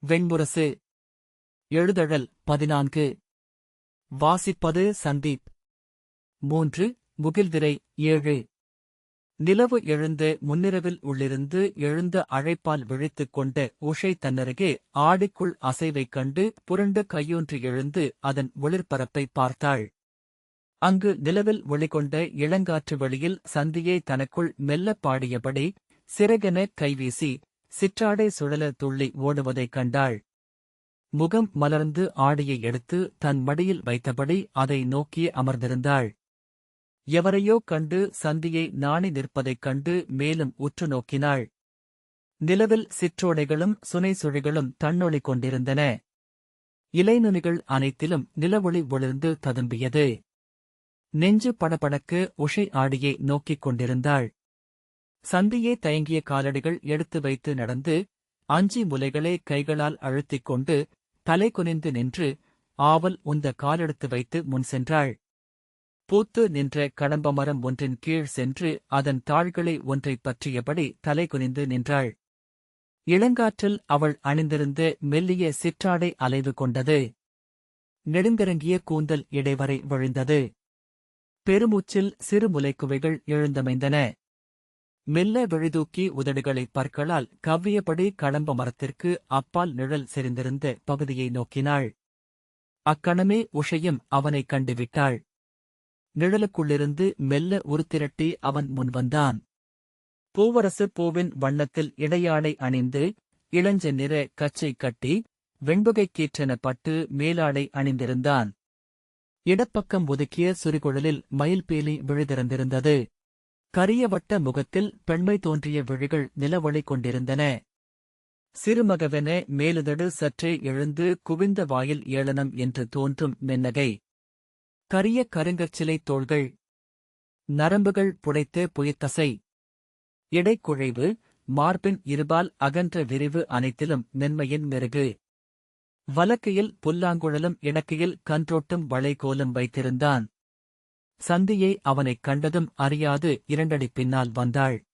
வெண்முரசு. எழுதழல் 14. வாசிப்பது சந்தீப். 3. முகில்திரை 7. நிலவு எழுந்த முன்னிரவில் உள்ளிருந்து எழுந்த அழைப்பால் விழித்துக் கொண்ட உஷை தன்னருகே ஆடிக்குள் அசைவைக் கண்டு புரண்டு கையூன்றி எழுந்து அதன் ஒளிர்பரப்பை பார்த்தாள். அங்கு நிலவில் ஒளிகொண்ட இளங்காற்று வெளியில் சந்தியை தனக்குள் மெல்லப் பாடியபடி சிறகென கைவீசி சிற்றாடை சுழல துள்ளி ஓடுவதைக் கண்டாள். முகம் மலர்ந்து ஆடையை எடுத்து தன் மடியில் வைத்தபடி அதை நோக்கி அமர்ந்திருந்தாள். எவரையோ கண்டு சந்தியை நாணி நிற்பதைக் கண்டு மேலும் உற்று நோக்கினாள். நிலவில் சிற்றோடைகளும் சுனை சுழிகளும் தன்னொளி கொண்டிருந்தன. இலைநுனிகள் அனைத்திலும் நிலவொளி ஒளிர்ந்து ததும்பியது. நெஞ்சு படபடக்க உஷை ஆடியை நோக்கிக் கொண்டிருந்தாள். சந்தியே தயங்கிய காலடிகள் எடுத்து வைத்து நடந்து, அஞ்சி முலைகளை கைகளால் அழுத்திக் கொண்டு, தலை குனிந்து நின்று, ஆவல் உந்த காலெடுத்து வைத்து முன் சென்றாள். பூத்து நின்ற கடம்பமரம் ஒன்றின் கீழ் சென்று அதன் தாள்களை ஒன்றைப் பற்றியபடி தலை குனிந்து நின்றாள். இளங்காற்றில் அவள் அணிந்திருந்த மெல்லிய சிற்றாடை அலைவு கொண்டது. நெடுங்கிறங்கிய கூந்தல் இடைவரை விழுந்தது. பெருமூச்சில் சிறு முலைக்குவைகள் எழுந்தமைந்தன. மெல்ல விழிதூக்கி உதடுகளை பற்களால் கவ்வியபடி கடம்ப மரத்திற்கு அப்பால் நிழல் செறிந்திருந்த பகுதியை நோக்கினாள். அக்கணமே உஷையும் அவனைக் கண்டுவிட்டாள். நிழலுக்குள்ளிருந்து மெல்ல உருத்திரட்டி அவன் முன்வந்தான். பூவரசு பூவின் வண்ணத்தில் இடையாடை அணிந்து, இளஞ்செந்நிற கச்சை கட்டி, வெண்புகைக்கீற்றென பட்டு மேலாடை அணிந்திருந்தான். இடப்பக்கம் ஒதுக்கிய சுரிகுழலில் மயில்பீலி விழிதிறந்திருந்தது. கரிய வட்ட முகத்தில் பெண்மை தோன்றிய விழிகள் நிலவொளி கொண்டிருந்தன. சிறுமகவென மேலுதடு சற்றே எழுந்து குவிந்த வாயில் ஏளனம் என்று தோன்றும் மென்னகை. கரிய கருங்கச்சிலை தோள்கள். நரம்புகள் புடைத்த புயத்தசை. இடைக்குழைவு, மார்பின் இருபால் அகன்ற விரிவு அனைத்திலும் மென்மையின் மெருகு. வலக்கையில் புல்லாங்குழலும் இடக்கையில் கன்றோட்டும் வளைகோலும் வைத்திருந்தான். சந்தியை அவனைக் கண்டதும் அறியாது இரண்டடி பின்னால் வந்தாள்.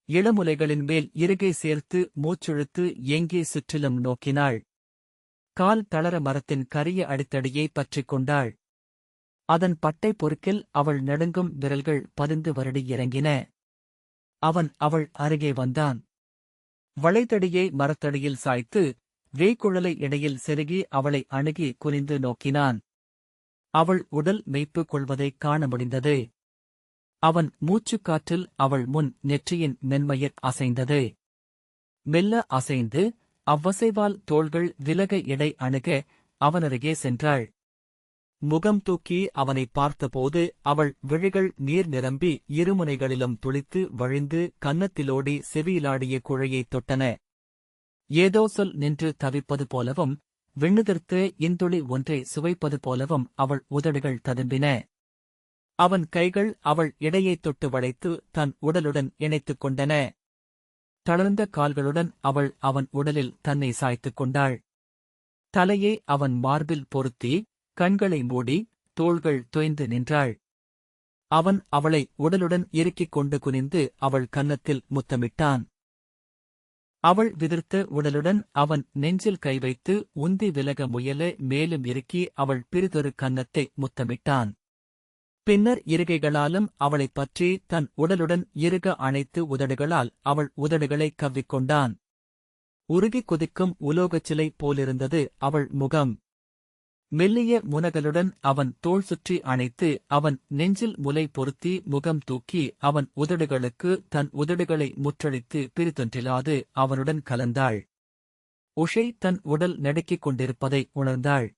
இளமுலைகளின் மேல் இருகை சேர்த்து மூச்சிழுத்து எங்கே சுற்றிலும் நோக்கினாள். கால் தளர மரத்தின் கரிய அடித்தடியை பற்றிக் கொண்டாள். அதன் பட்டை பொறுக்கில் அவள் நடுங்கும் விரல்கள் பதிந்து வருடி இறங்கின. அவன் அவள் அருகே வந்தான். வளைத்தடியை மரத்தடியில் சாய்த்து, வேய்க்குழலை இடையில் செருகி அவளை அணுகி குனிந்து நோக்கினான். அவள் உடல் மெய்ப்பு கொள்வதைக் காண முடிந்தது. அவன் மூச்சுக்காற்றில் அவள் முன் நெற்றியின் மென்மயிர் அசைந்தது. மெல்ல அசைந்து, அவ்வசைவால் தோள்கள் விலக இடை அணுக, அவனருகே சென்றாள். முகம் தூக்கி அவனைப் பார்த்தபோது அவள் விழிகள் நீர் நிரம்பி இருமுனைகளிலும் துளித்து வழிந்து கன்னத்திலோடி செவியிலாடிய குழையைத் தொட்டன. ஏதோ சொல் நின்று தவிப்பது போலவும், விண்ணுதிர்த்து இந்துளி ஒன்றை சுவைப்பது போலவும் அவள் உதடுகள் ததும்பின. அவன் கைகள் அவள் இடையைத் தொட்டு வளைத்து தன் உடலுடன் இணைத்துக் கொண்டன. தளர்ந்த கால்களுடன் அவள் அவன் உடலில் தன்னை சாய்த்துக் கொண்டாள். தலையை அவன் மார்பில் பொருத்தி, கண்களை மூடி, தோள்கள் தோய்ந்து நின்றாள். அவன் அவளை உடலுடன் இறுக்கிக் கொண்டு குனிந்து அவள் கன்னத்தில் முத்தமிட்டான். அவள் விதிர்த்த உடலுடன் அவன் நெஞ்சில் கை வைத்து உந்தி விலக முயல மேலும் இறுக்கி அவள் பிறிதொரு கன்னத்தை முத்தமிட்டான். பின்னர் இருகைகளாலும் அவளைப் பற்றி தன் உடலுடன் இறுக அணைத்து உதடுகளால் அவள் உதடுகளைக் கவ்விக்கொண்டான். உருகிக் கொதிக்கும் உலோகச்சிலை போலிருந்தது அவள் முகம். மெல்லிய முனகலுடன் அவன் தோள் சுற்றி அணைத்து அவன் நெஞ்சில் முலை பொருத்தி முகம் தூக்கி அவன் உதடுகளுக்கு தன் உதடுகளை முற்றளித்து பிரிதொன்றிலாது அவனுடன் கலந்தாள். உஷை தன் உடல் நடுக்கிக் கொண்டிருப்பதை உணர்ந்தாள்.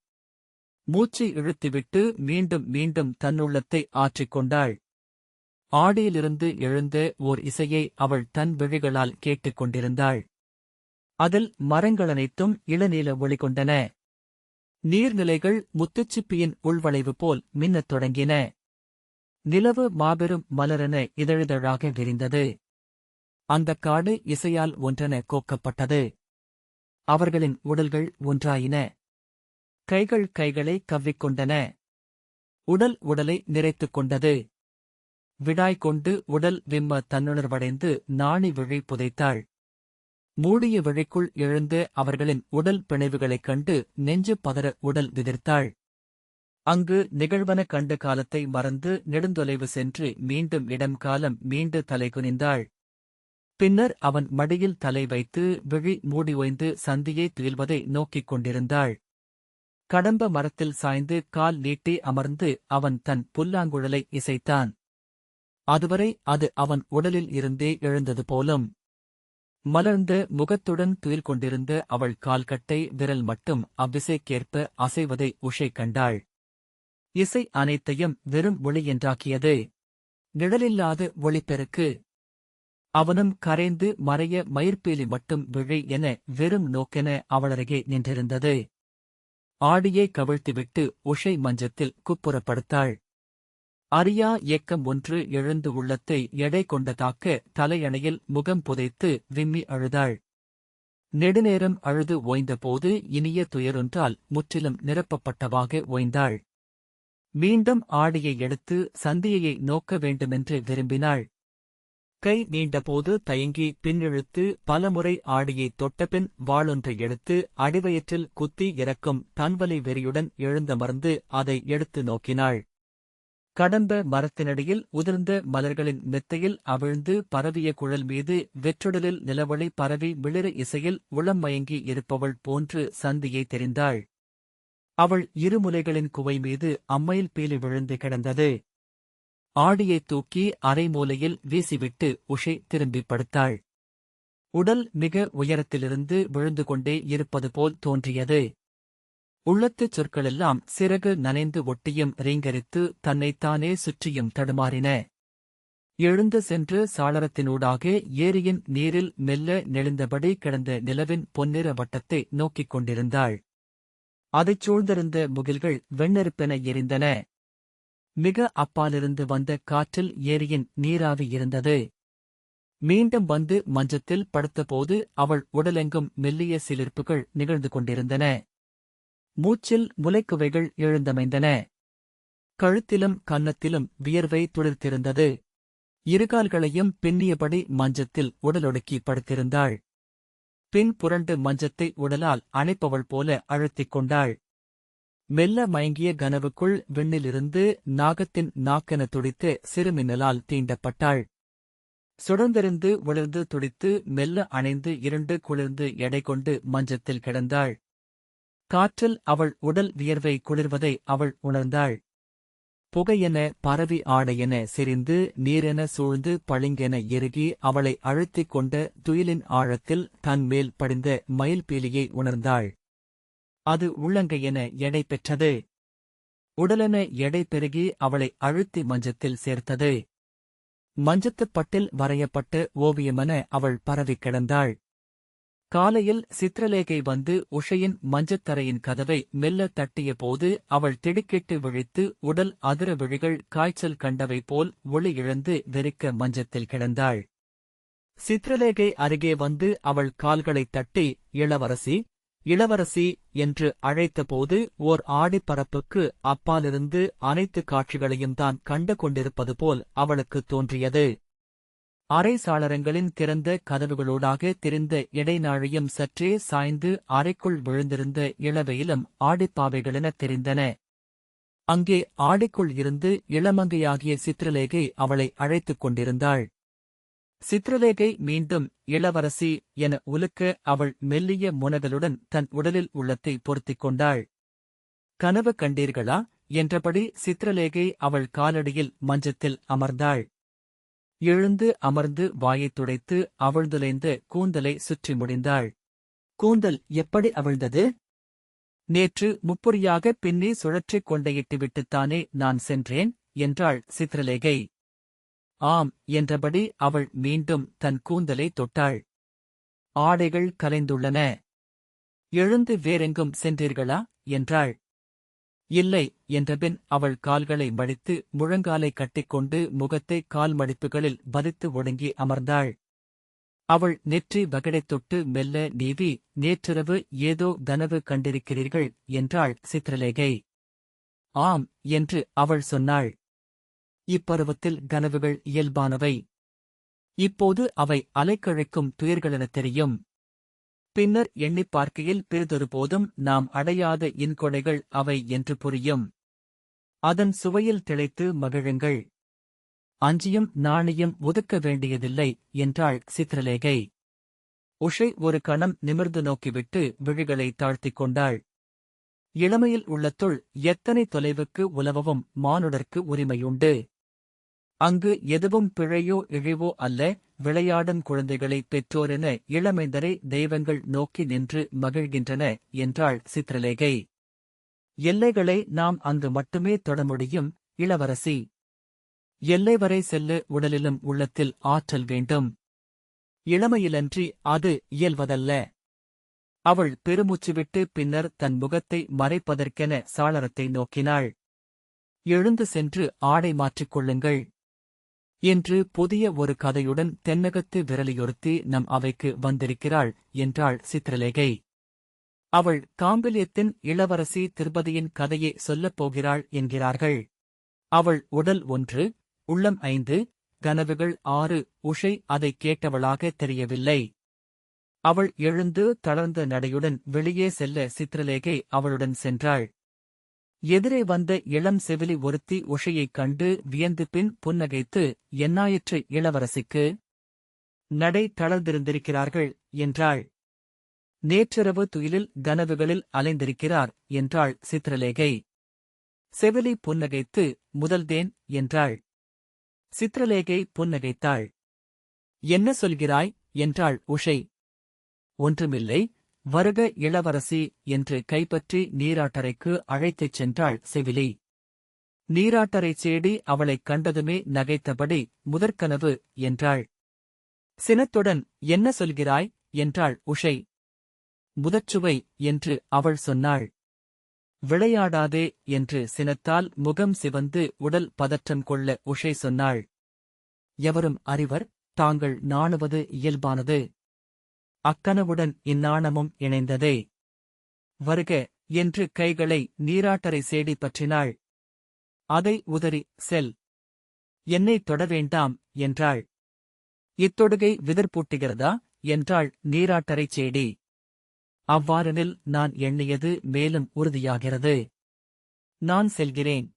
மூச்சை இழுத்துவிட்டு மீண்டும் மீண்டும் தன்னுள்ளத்தை ஆற்றிக்கொண்டாள். ஆடியிலிருந்து எழுந்த ஓர் இசையை அவள் தன் விழிகளால் கேட்டுக் கொண்டிருந்தாள். அதில் மரங்களனைத்தும் இளநீல ஒளி கொண்டன. நீர்நிலைகள் முத்துச்சிப்பியின் உள்வளைவு போல் மின்னத் தொடங்கின. நிலவு மாபெரும் மலரென இதழிதழாக விரிந்தது. அந்தக் காடு இசையால் ஒன்றென கோக்கப்பட்டது. அவர்களின் உடல்கள் ஒன்றாயின. கைகள் கைகளை கவ்விக்கொண்டன. உடல் உடலை நிறைத்துக் கொண்டது. விடாய் கொண்டு உடல் விம்ம தன்னுணர்வடைந்து நாணி விழி புதைத்தாள். மூடிய விழைக்குள் எழுந்த அவர்களின் உடல் பிணைவுகளைக் கண்டு நெஞ்சு பதற உடல் விதிர்த்தாள். அங்கு நிகழ்வன கண்டு காலத்தை மறந்து நெடுந்தொலைவு சென்று மீண்டும் இடம் காலம் மீண்டு தலை குனிந்தாள். பின்னர் அவன் மடியில் தலை வைத்து விழி மூடி ஓய்ந்து சந்தியை துயில்வதை நோக்கிக் கொண்டிருந்தாள். கடம்ப மரத்தில் சாய்ந்து கால் நீட்டி அமர்ந்து அவன் தன் புல்லாங்குழலை இசைத்தான். அதுவரை அது அவன் உடலில் இருந்தே எழுந்தது போலும். மலர்ந்த முகத்துடன் துயில் கொண்டிருந்த அவள் கால்கட்டை விரல் மட்டும் அவ்விசைக்கேற்ப அசைவதை உஷை கண்டாள். இசை அனைத்தையும் வெறும் ஒளி என்றாக்கியது. நிழலில்லாத ஒளிப்பெருக்கு. அவனும் கரைந்து மறைய மயிர்பீலி மட்டும் விழை என வெறும் நோக்கென அவளருகே நின்றிருந்தது. ஆடியை கவிழ்த்துவிட்டு உஷை மஞ்சத்தில் குப்புறப்படுத்தாள். அறியா ஏக்கம் ஒன்று எழுந்து உள்ளத்தை எடை கொண்ட தாக்க தலையணையில் முகம் புதைத்து விம்மி அழுதாள். நெடுநேரம் அழுது ஓய்ந்தபோது இனிய துயரொன்றால் முற்றிலும் நிரப்பப்பட்டவாக ஓய்ந்தாள். மீண்டும் ஆடியை எடுத்து சந்தியை நோக்க வேண்டுமென்று விரும்பினாள். கை நீண்டபோது தயங்கி பின்னிழுத்து பலமுறை ஆடியைத் தொட்டபின் வாளொன்றை எடுத்து அடிவயிற்றில் குத்தி இறக்கும் தன்வலி வெறியுடன் எழுந்தமர்ந்து அதை எடுத்து நோக்கினாள். கடம்ப மரத்தினடியில் உதிர்ந்த மலர்களின் மெத்தையில் அவிழ்ந்து பரவிய குழல் மீது வெற்றுடலில் நிலவொளி பரவி மிளிர இசையில் உளம் மயங்கி இருப்பவள் போன்று சந்தியை தெரிந்தாள். அவள் இருமுலைகளின் குவை மீது அம்மையில் பீலி விழுந்து கிடந்தது. ஆடியைத் தூக்கி அரைமூலையில் வீசிவிட்டு உஷை திரும்பிப் படுத்தாள். உடல் மிக உயரத்திலிருந்து விழுந்து கொண்டே இருப்பது போல் தோன்றியது. உள்ளத்துச் சொற்களெல்லாம் சிறகு நனைந்து ஒட்டியும் ரீங்கரித்து தன்னைத்தானே சுற்றியும் தடுமாறின. எழுந்து சென்று சாளரத்தினூடாக ஏரியின் நீரில் மெல்ல நெளிந்தபடி கிடந்த நிலவின் பொன்னிற வட்டத்தை நோக்கிக் கொண்டிருந்தாள். அதைச் சூழ்ந்திருந்த முகில்கள் வெண்ணெருப்பென எரிந்தன. மிக அப்பாலிருந்து வந்த காற்றில் ஏரியின் நீராவி இருந்தது. மீண்டும் வந்து மஞ்சத்தில் படுத்தபோது அவள் உடலெங்கும் மெல்லிய சிலிர்ப்புகள் நிகழ்ந்து கொண்டிருந்தன. மூச்சில் முலைக்குவைகள் எழுந்தமைந்தன. கழுத்திலும் கன்னத்திலும் வியர்வை துளிர்த்திருந்தது. இருகால்களையும் பின்னியபடி மஞ்சத்தில் உடலொடுக்கி படுத்திருந்தாள். பின் புரண்டு மஞ்சத்தை உடலால் அணைப்பவள் போல அழுத்திக் கொண்டாள். மெல்ல மயங்கிய கனவுக்குள் விண்ணிலிருந்து நாகத்தின் நாக்கென துடித்த சிறுமின்னலால் தீண்டப்பட்டாள். சுடர்ந்தெறிந்து உளிர்ந்து துடித்து மெல்ல அணைந்து இருண்டு குளிர்ந்து எடை கொண்டு மஞ்சத்தில் கிடந்தாள். காற்றில் அவள் உடல் வியர்வை குளிர்வதை அவள் உணர்ந்தாள். புகையென பரவி ஆடையென செறிந்து நீரென சூழ்ந்து பளிங்கென எருகி அவளை அழுத்திக் கொண்ட துயிலின் ஆழத்தில் தன்மேல் படிந்த மயில்பீலியை உணர்ந்தாள். அது உள்ளங்கையென எடை பெற்றது. உடலென எடை பெருகி அவளை அழுத்தி மஞ்சத்தில் சேர்த்தது. மஞ்சத்துப் பட்டில் வரையப்பட்ட ஓவியமென அவள் பரவிக் கிடந்தாள். காலையில் சித்திரலேகை வந்து உஷையின் மஞ்சத்தரையின் கதவை மெல்ல தட்டிய போது அவள் திடுக்கிட்டு விழித்து உடல் அதிர விழிகள் காய்ச்சல் கண்டவை போல் ஒளி இழந்து வெறிக்க மஞ்சத்தில் கிடந்தாள். சித்திரலேகை அருகே வந்து அவள் கால்களைத் தட்டி இளவரசி இளவரசி என்று அழைத்தபோது ஓர் ஆடிப்பரப்புக்கு அப்பாலிருந்து அனைத்து காட்சிகளையும் தான் கண்டு கொண்டிருப்பது போல் அவளுக்குத் தோன்றியது. அரை சாளரங்களின் திறந்த கதவுகளூடாக திரிந்த இடைநாழியும் சற்றே சாய்ந்து அறைக்குள் விழுந்திருந்த இளவெயிலும் ஆடிப்பாவைகளெனத் தெரிந்தன. அங்கே ஆடிக்குள் இருந்து இளமங்கையாகிய சித்திரலேகை அவளை அழைத்துக் கொண்டிருந்தாள். சித்திரலேகை மீண்டும் இளவரசி என உலுக்க அவள் மெல்லிய முனகலுடன் தன் உடலில் உள்ளத்தை பொருத்திக் கொண்டாள். கனவு கண்டீர்களா என்றபடி சித்திரலேகை அவள் காலடியில் மஞ்சத்தில் அமர்ந்தாள். எழுந்து அமர்ந்து வாயைத் துடைத்து அவிழ்ந்துலைந்த கூந்தலை சுற்றி முடிந்தாள். கூந்தல் எப்படி அவிழ்ந்தது? நேற்று முப்புரியாக பின்னி சுழற்றிக் கொண்டையிட்டுவிட்டுத்தானே நான் சென்றேன் என்றாள் சித்திரலேகை. ஆம் என்றபடி அவள் மீண்டும் தன் கூந்தலை தொட்டாள். ஆடைகள் கலைந்துள்ளன. எழுந்து வேறெங்கும் சென்றீர்களா என்றாள். இல்லை என்றபின் அவள் கால்களை மடித்து முழங்காலை கட்டிக்கொண்டு முகத்தை கால் மடிப்புகளில் பதித்து ஒடுங்கி அமர்ந்தாள். அவள் நெற்றி வகடைத் தொட்டு மெல்ல நீவி நேற்றிரவு ஏதோ கனவு கண்டிருக்கிறீர்கள் என்றாள் சித்திரலேகை. ஆம் என்று அவள் சொன்னாள். இப்பருவத்தில் கனவுகள் இயல்பானவை. இப்போது அவை அலைக்கழைக்கும் துயர்களெனத் தெரியும். பின்னர் எண்ணிப் பார்க்கையில் பிறிதொருபோதும் நாம் அடையாத இன்கொடைகள் அவை என்று புரியும். அதன் சுவையில் திளைத்து மகிழுங்கள். அஞ்சியும் நாணியும் ஒதுக்க வேண்டியதில்லை என்றாள் சித்ரலேகை. உஷை ஒரு கணம் நிமிர்ந்து நோக்கிவிட்டு விழிகளை தாழ்த்திக் கொண்டாள். இளமையில் உள்ளத்துள் எத்தனை தொலைவுக்கு உலவவும் மானுடர்க்கு உரிமையுண்டு. அங்கு எதுவும் பிழையோ இழிவோ அல்ல. விளையாடும் குழந்தைகளை பெற்றோரென இளமைந்தரை தெய்வங்கள் நோக்கி நின்று மகிழ்கின்றன என்றாள் சித்ரலேகை. எல்லைகளை நாம் அங்கு மட்டுமே தொட முடியும் இளவரசி. எல்லை வரை செல்ல உடலிலும் உள்ளத்தில் ஆற்றல் வேண்டும். இளமையிலன்றி அது இயல்வதல்ல. அவள் பெருமூச்சுவிட்டு பின்னர் தன் முகத்தை மறைப்பதற்கென சாளரத்தை நோக்கினாள். எழுந்து சென்று ஆடை மாற்றிக் கொள்ளுங்கள் என்று புதிய ஒரு கதையுடன் தென்னகத்து விரலியொருத்தி நம் அவைக்கு வந்திருக்கிறாள் என்றாள் சித்ரலேகை. அவள் காம்பிலியத்தின் இளவரசி திருப்பதியின் கதையை சொல்லப் போகிறாள் என்கிறார்கள். அவள் உடல் 1, உள்ளம் 5, கனவுகள் 6. உஷை அதைக் கேட்டவளாக தெரியவில்லை. அவள் எழுந்து தளர்ந்த நடையுடன் வெளியே செல்ல சித்ரலேகை அவளுடன் சென்றாள். எதிரே வந்த இளம் செவிலி ஒருத்தி உஷையைக் கண்டு வியந்து பின் புன்னகைத்து, என்னாயிற்று இளவரசிக்கு? நடை தளர்ந்திருந்திருக்கிறார்கள் என்றாள். நேற்றிரவு துயிலில் கனவுகளில் அலைந்திருக்கிறார் என்றாள் சித்ரலேகை. செவிலி புன்னகைத்து, முதல்தேன் என்றாள். சித்ரலேகை புன்னகைத்தாள். என்ன சொல்கிறாய் என்றாள் உஷை. ஒன்றுமில்லை, வருக இளவரசி என்று கைப்பற்றி நீராட்டறைக்கு அழைத்துச் சென்றாள் செவிலி. நீராட்டரை சேடி அவளைக் கண்டதுமே நகைத்தபடி முதற்கனவு என்றாள். சினத்துடன் என்ன சொல்கிறாய் என்றாள் உஷை. முதற்சுவை என்று அவள் சொன்னாள். விளையாடாதே என்று சினத்தால் முகம் சிவந்து உடல் பதற்றம் கொள்ள உஷை சொன்னாள். எவரும் அறிவர், தாங்கள் நாணுவது இயல்பானது. அக்கனவுடன் இந்நாணமும் இணைந்ததே. வருக என்று கைகளை நீராட்டரை சேடி பற்றினாள். அதை உதறி, செல். என்னைத் தொட வேண்டாம் என்றாள். இத்தொடுகை விதிர்பூட்டுகிறதா என்றாள் நீராட்டரை சேடி. அவ்வாறெனில் நான் எண்ணியது மேலும் உறுதியாகிறது. நான் செல்கிறேன்.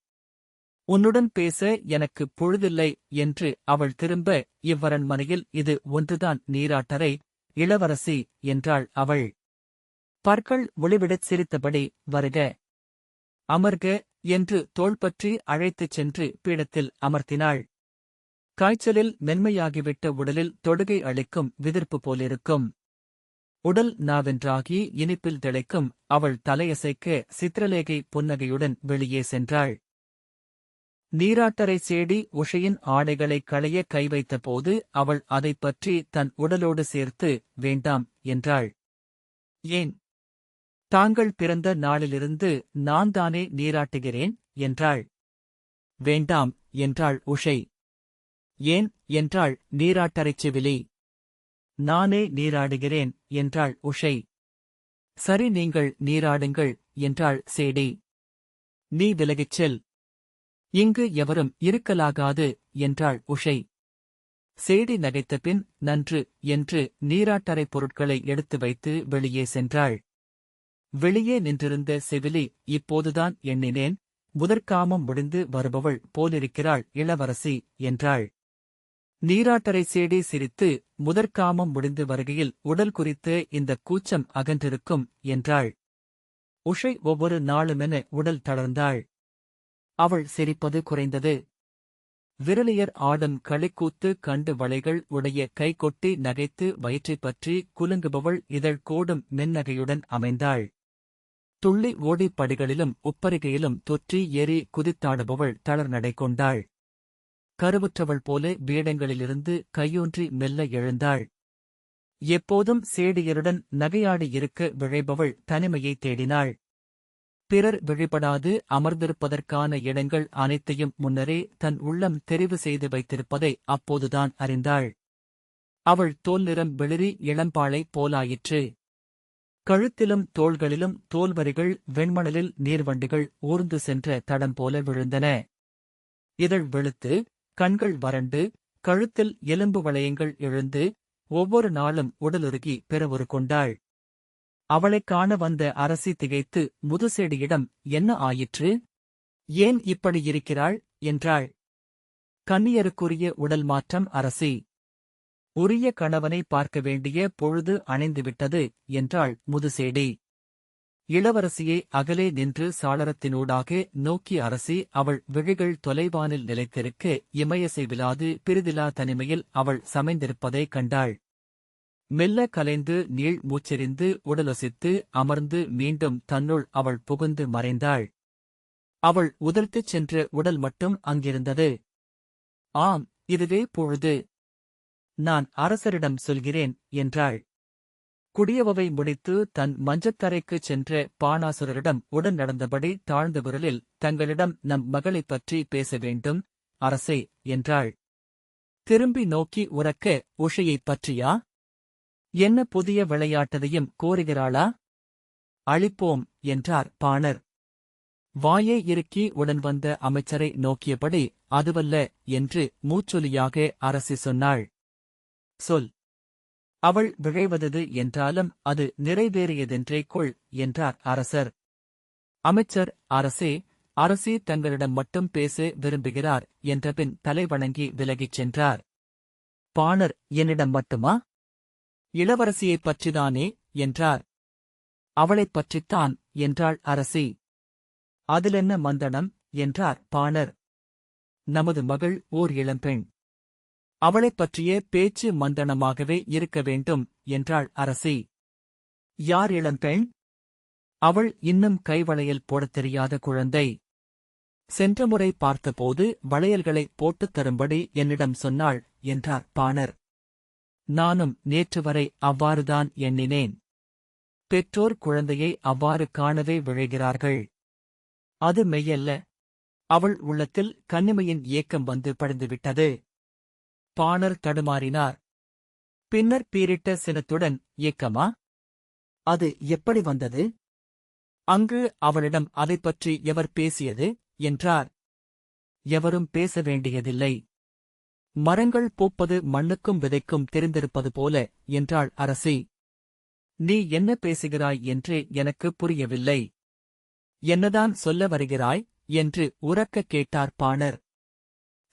உன்னுடன் பேச எனக்கு பொழுதில்லை என்று அவள் திரும்ப, இவ்வரண்மனையில் இது ஒன்றுதான் நீராட்டரை, இளவரசி என்றாள் அவள். பற்கள் ஒளிவிடச் சிரித்தபடி, வருக, அமர்க என்று தோள்பற்றி அழைத்துச் சென்று பீடத்தில் அமர்த்தினாள். காய்ச்சலில் மென்மையாகிவிட்ட உடலில் தொடுகை அளிக்கும் விதிர்ப்பு போலிருக்கும். உடல் நாவென்றாகி இனிப்பில் திளைக்கும். அவள் தலையசைக்க சித்ரலேகை புன்னகையுடன் வெளியே சென்றாள். நீராட்டரை சேடி உஷையின் ஆடைகளைக் களைய கைவைத்த போது அவள் அதைப் பற்றி தன் உடலோடு சேர்த்து, வேண்டாம் என்றாள். ஏன்? தாங்கள் பிறந்த நாளிலிருந்து நான் தானே நீராட்டுகிறேன் என்றாள். வேண்டாம் என்றாள் உஷை. ஏன் என்றாள் நீராட்டரைச் செவிலி. நானே நீராடுகிறேன் என்றாள் உஷை. சரி, நீங்கள் நீராடுங்கள் என்றாள் சேடி. நீ விலகிச் செல். இங்கு எவரும் இருக்கலாகாது என்றாள் உஷை. சேடி நகைத்தபின் நன்று என்று நீராட்டரை பொருட்களை எடுத்து வைத்து வெளியே சென்றாள். வெளியே நின்றிருந்த செவிலி, இப்போதுதான் எண்ணினேன், முதற்காமம் முடிந்து வருபவள் போலிருக்கிறாள் இளவரசி என்றாள். நீராட்டரை சேடி சிரித்து, முதற்காமம் முடிந்து வருகையில் உடல் குறித்து இந்தக் கூச்சம் அகன்றிருக்கும் என்றாள். உஷை ஒவ்வொரு நாளுமென உடல் தளர்ந்தாள். அவள் சிரிப்பது குறைந்தது. விரலியர் ஆடும் களிக்கூத்து கண்டு வளைகள் உடைய கைகொட்டி நகைத்து வயிற்றைப் பற்றி குலுங்குபவள் இதழ் கோடும் மென்னகையுடன் அமைந்தாள். துள்ளி ஓடிப் படிகளிலும் உப்பரிகையிலும் தொற்றி ஏறி குதித்தாடுபவள் தளர்நடை கொண்டாள். கருவுற்றவள் போல வீடங்களிலிருந்து கையூன்றி மெல்ல எழுந்தாள். எப்போதும் சேடியருடன் நகையாடி இருக்க விழைபவள் தனிமையைத் தேடினாள். பிறர் விழிபடாது அமர்ந்திருப்பதற்கான இடங்கள் அனைத்தையும் முன்னரே தன் உள்ளம் தெரிவு செய்து வைத்திருப்பதை அப்போதுதான் அறிந்தாள். அவள் தோல் நிறம் வெளிரி இளம்பாளை போலாயிற்று. கழுத்திலும் தோள்களிலும் தோல்வரிகள் வெண்மணலில் நீர்வண்டிகள் ஊர்ந்து சென்ற தடம் போல விழுந்தன. இதழ் வெளுத்து, கண்கள் வறண்டு, கழுத்தில் எலும்பு வளையங்கள் எழுந்து, ஒவ்வொரு நாளும் உடலுருகி பிறவுரு கொண்டாள். அவளைக் காண வந்த அரசி திகைத்து முதுசேடியிடம் என்ன ஆயிற்று? ஏன் இப்படி இருக்கிறாள்? என்றாள். கன்னியருக்குரிய உடல் மாற்றம் அரசி. உரிய கணவனை பார்க்க வேண்டிய பொழுது அணைந்துவிட்டது என்றாள் முதுசேடி. இளவரசியை அகலே நின்று சாளரத்தினூடாக நோக்கிய அரசி அவள் விழிகள் தொலைவானில் நிலைத்திருக்க இமயசைவிலாது பிரிதிலா தனிமையில் அவள் சமைந்திருப்பதைக் கண்டாள். மெல்ல கலைந்து நீள் மூச்செறிந்து உடலொசித்து அமர்ந்து மீண்டும் தன்னுள் அவள் புகுந்து மறைந்தாள். அவள் உதிர்த்துச் சென்ற உடல் மட்டும் அங்கிருந்தது. ஆம், இதுவே பொழுது. நான் அரசரிடம் சொல்கிறேன் என்றாள். குடியவவை முடித்து தன் மஞ்சத்தரைக்குச் சென்ற பாணாசுரரிடம் உடன் நடந்தபடி தாழ்ந்த விரலில் தங்களிடம் நம் மகளைப் பற்றி பேச வேண்டும் அரசே என்றாள். திரும்பி நோக்கி உரக்க உஷையைப் பற்றியா? என்ன புதிய விளையாட்டதையும் கோருகிறாளா? அழிப்போம் என்றார் பாணர். வாயை இறுக்கி உடன் வந்த அமைச்சரை நோக்கியபடி அதுவல்ல என்று மூச்சொலியாக அரசி சொன்னாள். சொல். அவள் விழைவதது என்றாலும் அது நிறைவேறியதென்றே கொள் என்றார் அரசர். அமைச்சர் அரசே, அரசி தங்களிடம் மட்டும் பேச விரும்புகிறார் என்றபின் தலைவணங்கி விலகிச் சென்றார். பாணர் என்னிடம் மட்டுமா? இளவரசியைப் பற்றிதானே என்றார். அவளைப் பற்றித்தான் என்றாள் அரசி. அதிலென்ன மந்தனம் என்றார் பாணர். நமது மகள் ஓர் இளம்பெண். அவளைப் பற்றிய பேச்சு மந்தனமாகவே இருக்க வேண்டும் என்றாள் அரசி. யார் இளம்பெண்? அவள் இன்னும் கைவளையல் போடத் தெரியாத குழந்தை. சென்ற முறை பார்த்தபோது வளையல்களை போட்டுத் தரும்படி என்னிடம் சொன்னாள் என்றார் பாணர். நானும் நேற்று வரை அவ்வாறுதான் எண்ணினேன். பெற்றோர் குழந்தையை அவ்வாறு காணவே விழைகிறார்கள். அது மெய்யல்ல. அவள் உள்ளத்தில் கன்னிமையின் ஏக்கம் வந்து படிந்துவிட்டது. பாணர் தடுமாறினார். பின்னர் பீரிட்ட சினத்துடன் ஏக்கமா? அது எப்படி வந்தது? அங்கு அவளிடம் அதைப் பற்றி எவர் பேசியது என்றார். எவரும் பேச வேண்டியதில்லை. மரங்கள் பூப்பது மண்ணுக்கும் விதைக்கும் தெரிந்திருப்பது போல என்றாள் அரசி. நீ என்ன பேசுகிறாய் என்றே எனக்கு புரியவில்லை. என்னதான் சொல்ல வருகிறாய் என்று உரக்க கேட்டார் பாணர்.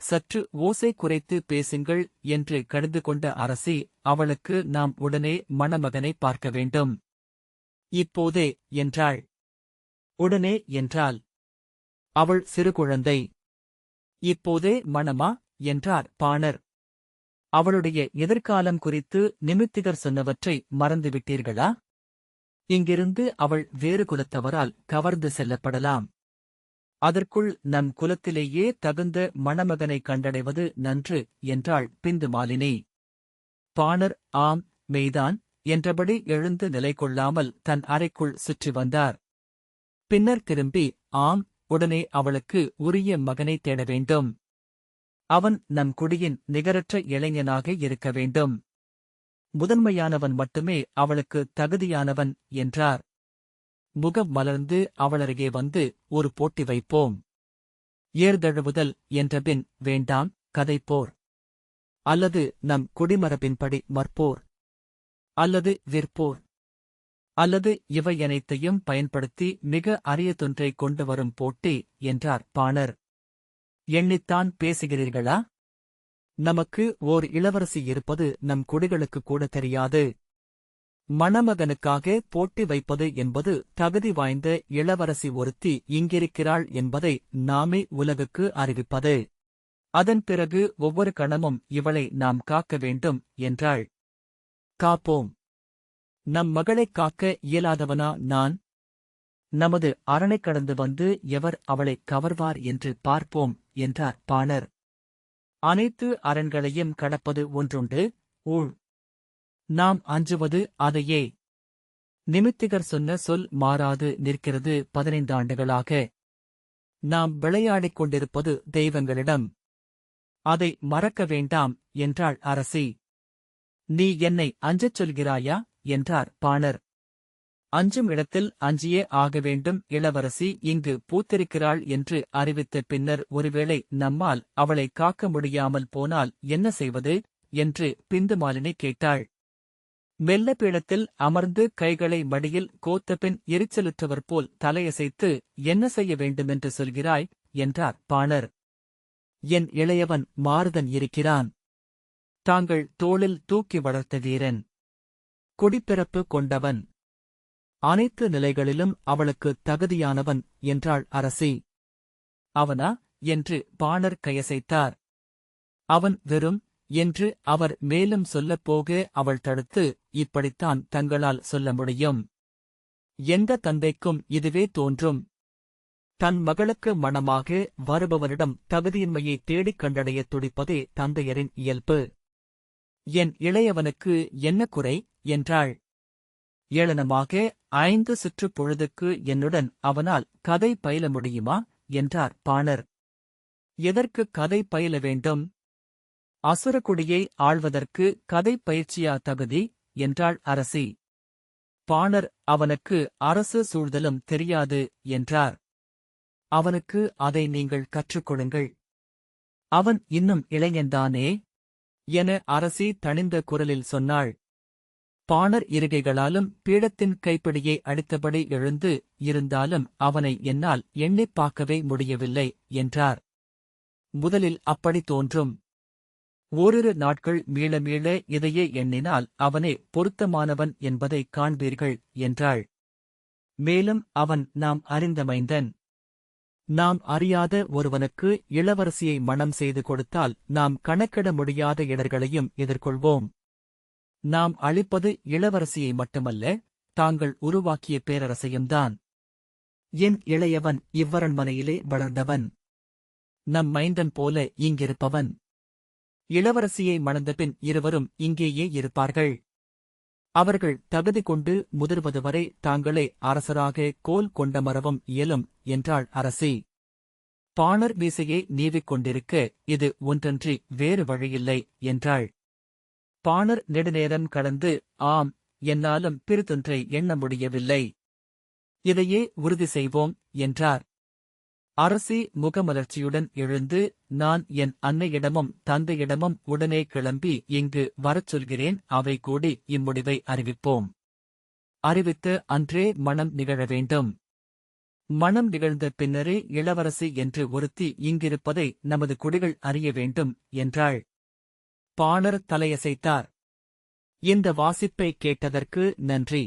சற்று ஓசை குறைத்து பேசுங்கள் என்று கடிந்து கொண்ட அரசி அவளுக்கு நாம் உடனே மணமகனை பார்க்க வேண்டும். இப்போதே என்றாள். உடனே என்றாள். அவள் சிறுகுழந்தை. இப்போதே மணமா என்றார் பாணர். அவளுடைய எதிர்காலம் குறித்து நிமித்திகர் சொன்னவற்றை மறந்துவிட்டீர்களா? இங்கிருந்து அவள் வேறு குலத்தவரால் கவர்ந்து செல்லப்படலாம். அதற்குள் நம் குலத்திலேயே தகுந்த மணமகனை கண்டடைவது நன்று என்றாள் பிந்து மாலினி. பாணர் ஆம், மெய்தான் என்றபடி எழுந்து நிலை கொள்ளாமல் தன் அறைக்குள் சுற்றி வந்தார். பின்னர் திரும்பி ஆம், உடனே அவளுக்கு உரிய மகனை தேட வேண்டும். அவன் நம் குடியின் நிகரற்ற இளைஞனாக இருக்க வேண்டும். முதன்மையானவன் மட்டுமே அவளுக்கு தகுதியானவன் என்றார். முகம் மலர்ந்து அவளருகே வந்து ஒரு போட்டி வைப்போம். ஏர்தழுவுதல் என்றபின் வேண்டாம், கதைப்போர். அல்லது நம் குடிமரபின்படி மற்போர். அல்லது விற்போர். அல்லது இவையனைத்தையும் பயன்படுத்தி மிக அரியதொன்றைக் கொண்டு வரும் போட்டி என்றார் பாணர். எண்ணித்தான் பேசுகிறீர்களா? நமக்கு ஓர் இளவரசி இருப்பது நம் குடிகளுக்கு கூட தெரியாது. மணமகனுக்காக போட்டி வைப்பது என்பது தகுதி வாய்ந்த இளவரசி ஒருத்தி இங்கிருக்கிறாள் என்பதை நாமே உலகுக்கு அறிவிப்பது. அதன் பிறகு ஒவ்வொரு கணமும் இவளை நாம் காக்க வேண்டும் என்றாள். காப்போம். நம் மகளைக் காக்க இயலாதவனா நான்? நமது அரணை கடந்து வந்து எவர் அவளைக் கவர்வார் என்று பார்ப்போம் என்றார் பாணர். அனைத்து அரண்களையும் கடப்பது ஒன்றுண்டு, ஊழ். நாம் அஞ்சுவது அதையே. நிமித்திகர் சொன்ன சொல் மாறாது நிற்கிறது 15 ஆண்டுகளாக. நாம் விளையாடிக் கொண்டிருப்பது தெய்வங்களிடம். அதை மறக்க வேண்டாம் என்றாள் அரசி. நீ என்னை அஞ்சச் சொல்கிறாயா என்றார் பாணர். அஞ்சும் இடத்தில் அஞ்சியே ஆக வேண்டும். இளவரசி இங்கு பூத்திருக்கிறாள் என்று அறிவித்த பின்னர் ஒருவேளை நம்மால் அவளை காக்க முடியாமல் போனால் என்ன செய்வது என்று பிந்து மாலினி கேட்டாள். மெல்ல பீடத்தில் அமர்ந்து கைகளை மடியில் கோத்தபின் எரிச்சலுற்றவர் போல் தலையசைத்து என்ன செய்ய வேண்டுமென்று சொல்கிறாய் என்றார் பாணர். என் இளையவன் மாருதன் இருக்கிறான். தாங்கள் தோளில் தூக்கி வளர்த்த வீரன். குடிப்பிறப்பு கொண்டவன். அனைத்து நிலைகளிலும் அவளுக்கு தகுதியானவன் என்றாள் அரசி. அவனா என்று பாணர் கையசைத்தார். அவன் வெறும் என்று அவர் மேலும் சொல்லப் போக அவள் தடுத்து, இப்படித்தான் தங்களால் சொல்ல முடியும். எந்த தந்தைக்கும் இதுவே தோன்றும். தன் மகளுக்கு மணமாக வருபவரிடம் தகுதியின்மையை தேடிக் கண்டடையத் துடிப்பதே தந்தையரின் இயல்பு. என் இளையவனுக்கு என்ன குறை என்றாள். ஏளனமாக 5 சுற்றுப் பொழுதுக்கு என்னுடன் அவனால் கதை பயில முடியுமா என்றார் பாணர். எதற்கு கதை பயில வேண்டும்? அசுரகுடியை ஆள்வதற்கு கதை பயிற்சியா தகுதி என்றாள் அரசி. பாணர் அவனுக்கு அரசு சூழ்தலும் தெரியாது என்றார். அவனுக்கு அதை நீங்கள் கற்றுக்கொடுங்கள். அவன் இன்னும் இளைஞன்தானே என அரசி தணிந்த குரலில் சொன்னாள். பாணர் இருகைகளாலும் பீடத்தின் கைப்பிடியை அடித்தபடி எழுந்து, இருந்தாலும் அவனை என்னால் எண்ணிப் பார்க்கவே முடியவில்லை என்றார். முதலில் அப்படி தோன்றும். ஓரிரு நாட்கள் மீள மீள இதையே எண்ணினால் அவனே பொருத்தமானவன் என்பதைக் காண்பீர்கள் என்றாள். மேலும் அவன் நாம் அறிந்த மைந்தன். நாம் அறியாத ஒருவனுக்கு இளவரசியை மணம் செய்து கொடுத்தால் நாம் கணக்கிட முடியாத இடர்களையும் எதிர்கொள்வோம். நாம் அளிப்பது இளவரசியை மட்டுமல்ல, தாங்கள் உருவாக்கிய பேரரசையும்தான். என் இளையவன் இவ்வரண்மனையிலே வளர்ந்தவன். நம் மைந்தன் போல இங்கிருப்பவன். இளவரசியை மணந்தபின் இருவரும் இங்கேயே இருப்பார்கள். அவர்கள் தகுதி கொண்டு முதிர்வதுவரை தாங்களே அரசராக கோல் கொண்டமரவும் இயலும் என்றாள் அரசி. பாணர் மீசையை நீவிக் கொண்டிருக்க, இது ஒன்றன்றி வேறு வழியில்லை என்றாள். பாணர் நெடுநேரம் கடந்து, ஆம், என்னாலும் பிறிதொன்றை எண்ண முடியவில்லை. இதையே உறுதி செய்வோம் என்றார். அரசி முகமலர்ச்சியுடன் எழுந்து, நான் என் அன்னையிடமும் தந்தையிடமும் உடனே கிளம்பி இங்கு வரச் சொல்கிறேன். அவை கூடி இம்முடிவை அறிவிப்போம். அறிவித்து அன்றே மணம் நிகழ வேண்டும். மணம் நிகழ்ந்த பின்னரே இளவரசி என்று ஒருத்தி இங்கிருப்பதை நமது குடிகள் அறிய வேண்டும் என்றாள். பாணர் தலையசைத்தார். இந்த வாசிப்பை கேட்டதற்கு நன்றி.